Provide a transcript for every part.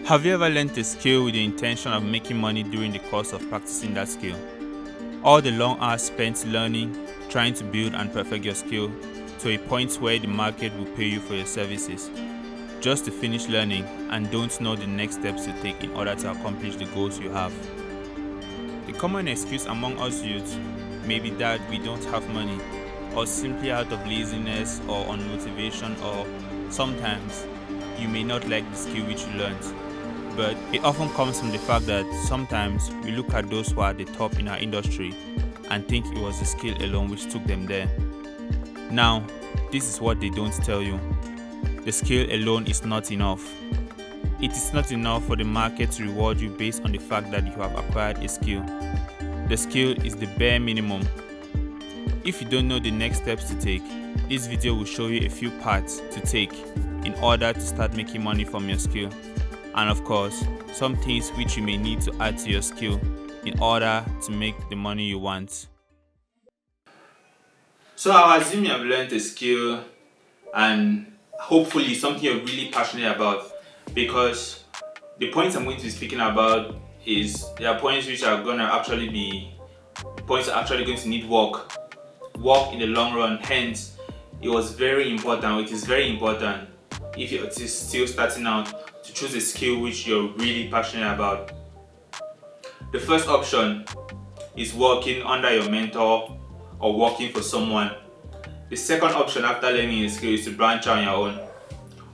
Have you ever learned a skill with the intention of making money during the course of practicing that skill? All the long hours spent learning, trying to build and perfect your skill to a point where the market will pay you for your services, just to finish learning and don't know the next steps to take in order to accomplish the goals you have. The common excuse among us youths may be that we don't have money, or simply out of laziness or unmotivation, or sometimes you may not like the skill which you learned. But it often comes from the fact that sometimes we look at those who are at the top in our industry and think it was the skill alone which took them there. Now, this is what they don't tell you. The skill alone is not enough. It is not enough for the market to reward you based on the fact that you have acquired a skill. The skill is the bare minimum. If you don't know the next steps to take, this video will show you a few paths to take in order to start making money from your skill. And of course, some things which you may need to add to your skill in order to make the money you want. So I assume you have learned a skill and hopefully something you're really passionate about, because the points I'm going to be speaking about there are points which are going to actually be points that are actually going to need work in the long run. Hence, it is very important if you're still starting out to choose a skill which you're really passionate about. The first option is working under your mentor or working for someone. The second option after learning a skill is to branch out on your own.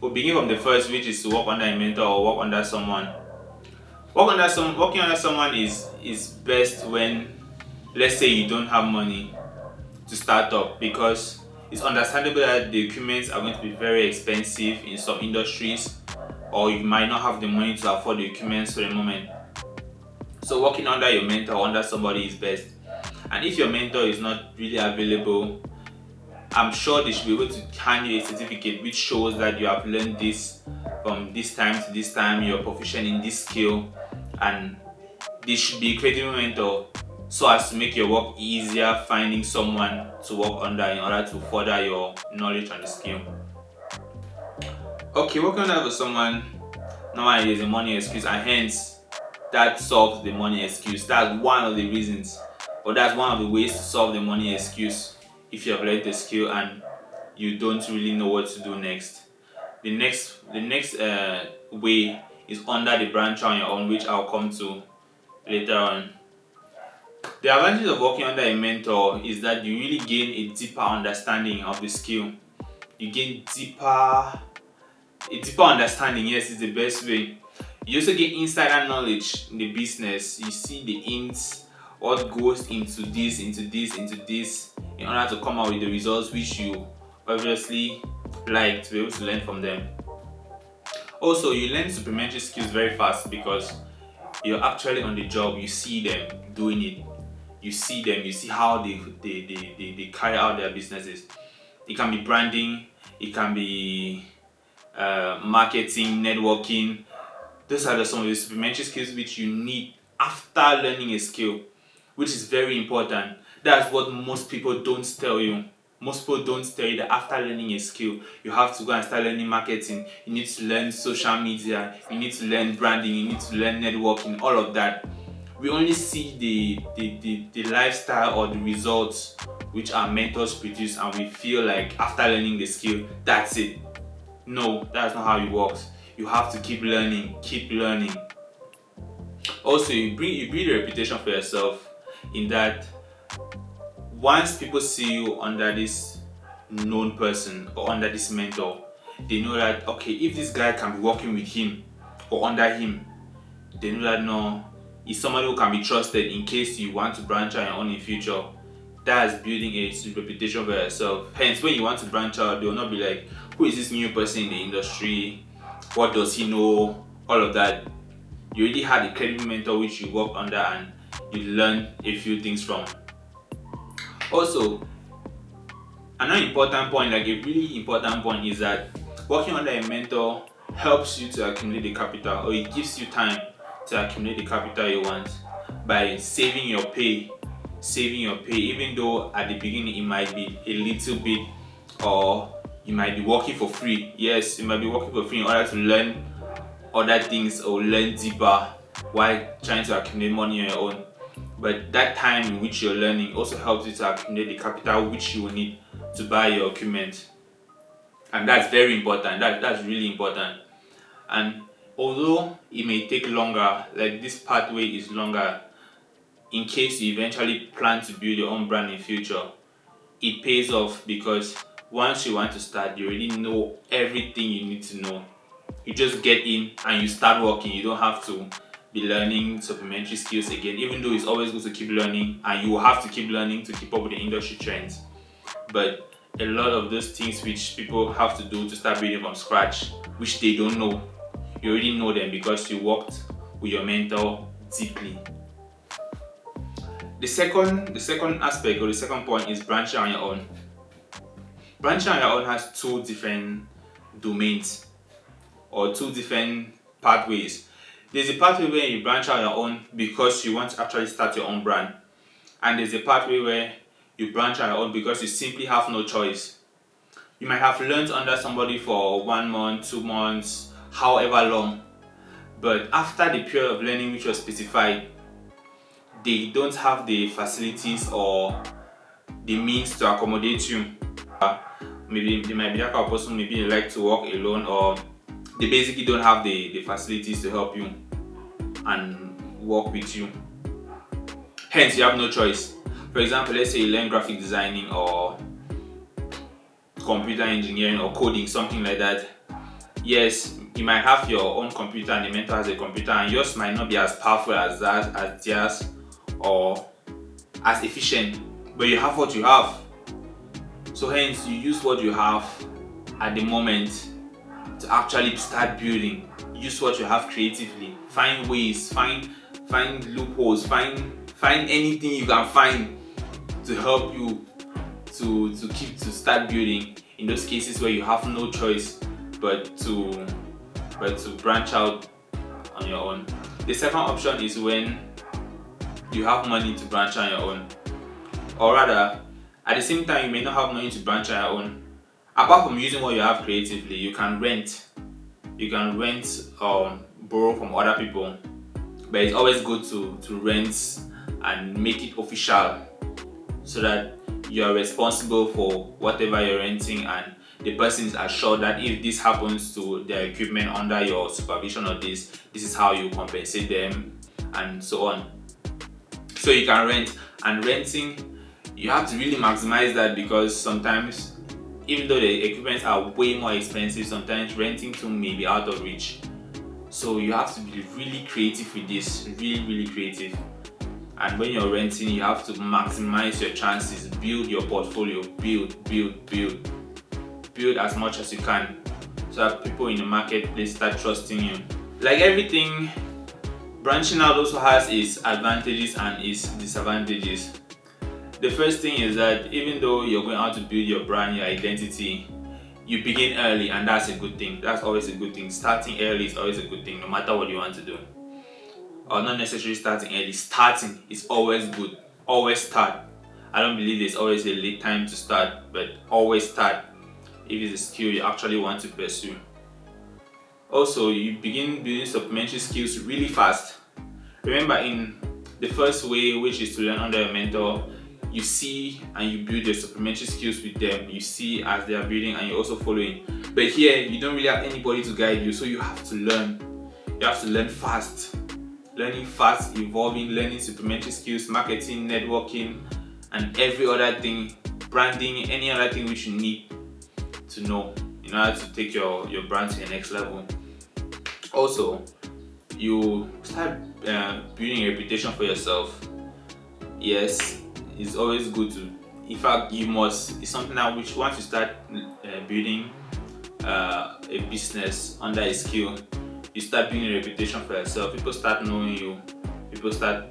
We'll begin from the first, which is to work under a mentor or work under someone. Working under someone is best when, let's say, you don't have money to start up, because it's understandable that the equipment are going to be very expensive in some industries, or you might not have the money to afford the equipment for the moment. So working under your mentor or under somebody is best. And if your mentor is not really available, I'm sure they should be able to hand you a certificate which shows that you have learned this from this time to this time, you're proficient in this skill, and this should be a credible mentor so as to make your work easier finding someone to work under in order to further your knowledge on the skill. Okay, working under for someone, normally there's a money excuse, and hence that solves the money excuse. That's one of the reasons, or that's one of the ways to solve the money excuse if you have learned the skill and you don't really know what to do next. The next way is under the branch on your own, which I'll come to later on. The advantage of working under a mentor is that you really gain a deeper understanding of the skill. You gain a deeper understanding, yes, is the best way. You also get insider knowledge in the business. You see the ins, what goes into this, in order to come out with the results which you obviously like to be able to learn from them. Also, you learn supplementary skills very fast because you're actually on the job. You see them doing it. You see how they carry out their businesses. It can be branding, it can be marketing, networking. Those are some of the supplementary skills which you need after learning a skill, which is very important. That's what most people don't tell you. Most people don't tell you that after learning a skill, you have to go and start learning marketing. You need to learn social media. You need to learn branding. You need to learn networking. All of that. We only see the lifestyle or the results which our mentors produce, and we feel like after learning the skill, that's it. No, that's not how it works. You have to keep learning. Also, you build a reputation for yourself in that once people see you under this known person or under this mentor, they know that, okay, if this guy can be working with him or under him, they know that no, he's somebody who can be trusted in case you want to branch out on in future. That's building a reputation for yourself. Hence, when you want to branch out, they will not be like, who is this new person in the industry? What does he know? All of that. You already had a credible mentor which you work under and you learn a few things from. Also, another important point, like a really important point, is that working under a mentor helps you to accumulate the capital, or it gives you time to accumulate the capital you want by saving your pay, even though at the beginning it might be a little bit, or you might be working for free. Yes, you might be working for free in order to learn other things or learn deeper while trying to accumulate money on your own. But that time in which you're learning also helps you to accumulate the capital which you will need to buy your equipment. And that's very important. That's really important. And although it may take longer, like this pathway is longer, in case you eventually plan to build your own brand in future, it pays off because once you want to start, you already know everything you need to know. You just get in and you start working. You don't have to be learning supplementary skills again, even though it's always good to keep learning and you will have to keep learning to keep up with the industry trends. But a lot of those things which people have to do to start building from scratch, which they don't know, you already know them because you worked with your mentor deeply. The second aspect or the second point is branching on your own. Branching on your own has two different domains or two different pathways. There's a pathway where you branch on your own because you want to actually start your own brand, and there's a pathway where you branch on your own because you simply have no choice. You might have learned under somebody for 1 month, 2 months, however long, but after the period of learning which was specified, they don't have the facilities or the means to accommodate you. Maybe they might be that kind of person, maybe they like to work alone, or they basically don't have the facilities to help you and work with you. Hence, you have no choice. For example, let's say you learn graphic designing or computer engineering or coding, something like that. Yes, you might have your own computer and the mentor has a computer, and yours might not be as powerful as theirs or as efficient, but you have what you have. So hence, you use what you have at the moment to actually start building. Use what you have creatively. Find ways, find loopholes, find anything you can find to help you to start building in those cases where you have no choice but to branch out on your own. The second option is when you have money to branch on your own, or rather, at the same time you may not have money to branch on your own. Apart from using what you have creatively, you can rent borrow from other people, but it's always good to rent and make it official so that you are responsible for whatever you're renting, and the person is assured that if this happens to their equipment under your supervision or this is how you compensate them and so on. So you can rent, and renting, you have to really maximize that because sometimes, even though the equipment are way more expensive, sometimes renting too may be out of reach. So you have to be really creative with this, really creative. And when you're renting, you have to maximize your chances, build your portfolio, build as much as you can so that people in the marketplace start trusting you. Like everything, branching out also has its advantages and its disadvantages. The first thing is that even though you're going out to build your brand, your identity, you begin early, and that's a good thing. That's always a good thing. Starting early is always a good thing, no matter what you want to do. Or not necessarily starting early. Starting is always good. Always start. I don't believe there's always a late time to start, but always start if it's a skill you actually want to pursue. Also, you begin building supplementary skills really fast. Remember, in the first way, which is to learn under a mentor, you see and you build your supplementary skills with them. You see as they are building and you're also following. But here, you don't really have anybody to guide you, so you have to learn. You have to learn fast. Learning fast, evolving, learning supplementary skills, marketing, networking, and every other thing, branding, any other thing which you need to know in order to take your brand to the next level. Also, you start building a reputation for yourself. Yes, it's always good to, in fact, you must, it's something that which once you start building a business under a skill, you start building a reputation for yourself. People start knowing you. People start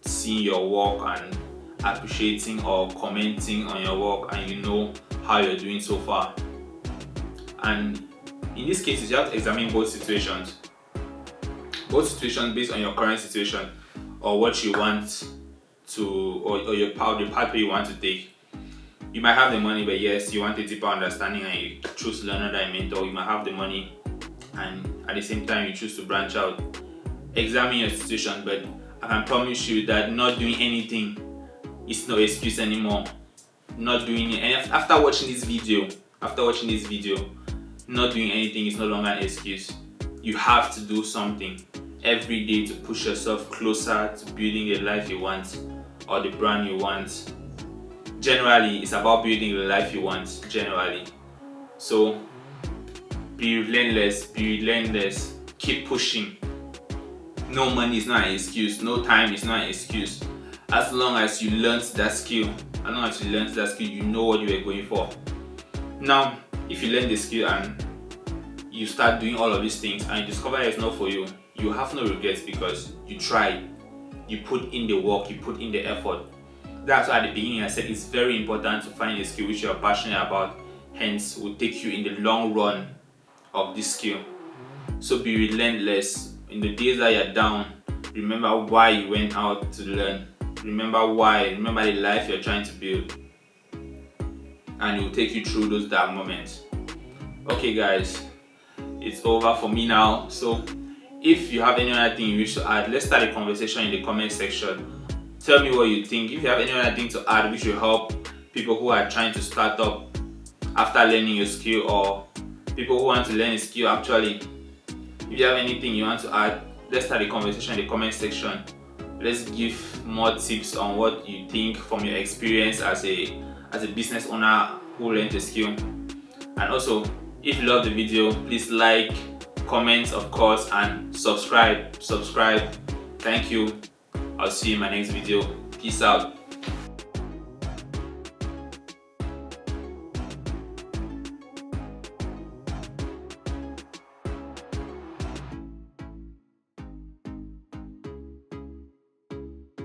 seeing your work and appreciating or commenting on your work, and you know how you're doing so far. And in these cases, you have to examine both situations based on your current situation or what you want to, or the pathway you want to take. You might have the money, but yes, you want a deeper understanding and you choose to learn under a mentor. You might have the money, and at the same time you choose to branch out. Examine your situation, but I can promise you that not doing anything is no excuse anymore. Not doing it, and after watching this video, not doing anything is no longer an excuse. You have to do something every day to push yourself closer to building the life you want or the brand you want. Generally, it's about building the life you want, generally. So be relentless, keep pushing. No money is not an excuse, no time is not an excuse. As long as you learned that skill, you know what you are going for. Now, if you learn the skill and you start doing all of these things and you discover it's not for you, you have no regrets because you tried, you put in the work, you put in the effort. That's why at the beginning I said it's very important to find a skill which you are passionate about, hence will take you in the long run of this skill. So be relentless. In the days that you're down, remember why you went out to learn. Remember the life you're trying to build, and it will take you through those dark moments. Okay guys, it's over for me now. So if you have any other thing you wish to add, let's start a conversation in the comment section. Tell me what you think. If you have any other thing to add which will help people who are trying to start up after learning a skill, or people who want to learn a skill actually, if you have anything you want to add, let's start a conversation in the comment section. Let's give more tips on what you think from your experience as a business owner who learned a skill. And also, if you love the video, please like, comment of course, and subscribe. Thank you. I'll see you in my next video. Peace out.